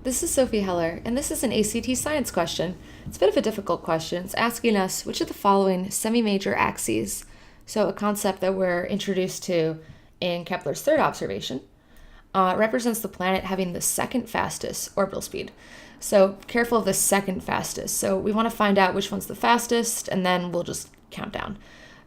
this is Sophie Heller, and this is an ACT science question. It's a bit of a difficult question. It's asking us which of the following semi-major axes, so a concept that we're introduced to in Kepler's third observation, represents the planet having the second fastest orbital speed. So careful of the second fastest. So we want to find out which one's the fastest, and then we'll just count down.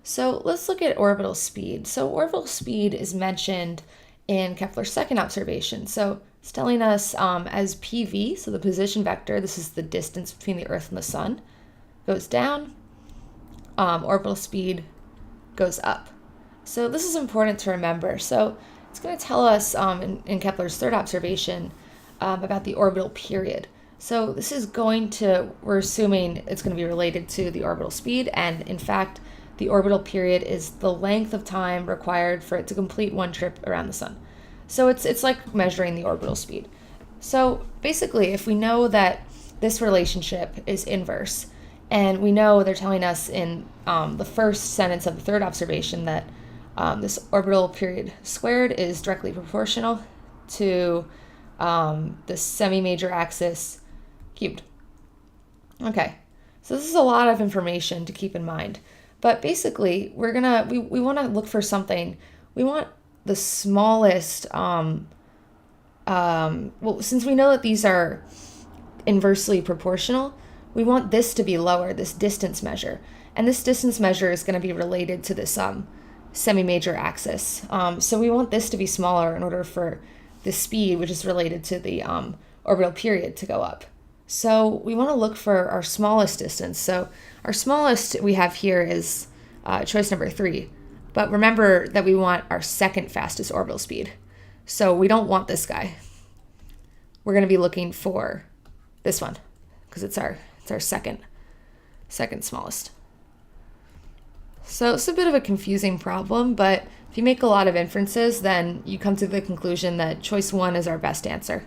So let's look at orbital speed. So orbital speed is mentioned in Kepler's second observation. So it's telling us as PV, so the position vector, this is the distance between the Earth and the Sun, goes down, orbital speed goes up. So this is important to remember. So it's going to tell us in Kepler's third observation about the orbital period. So this is we're assuming it's going to be related to the orbital speed, and in fact, the orbital period is the length of time required for it to complete one trip around the Sun. So it's like measuring the orbital speed. So basically, if we know that this relationship is inverse, and we know they're telling us in the first sentence of the third observation that this orbital period squared is directly proportional to the semi-major axis cubed. Okay, so this is a lot of information to keep in mind. But basically, we want to look for something. We want the smallest, since we know that these are inversely proportional, we want this to be lower, this distance measure. And this distance measure is going to be related to this semi-major axis. So we want this to be smaller in order for the speed, which is related to the orbital period, to go up. So we want to look for our smallest distance. So our smallest we have here is choice number 3. But remember that we want our second fastest orbital speed. So we don't want this guy. We're going to be looking for this one because it's our second smallest. So it's a bit of a confusing problem, but if you make a lot of inferences, then you come to the conclusion that choice 1 is our best answer.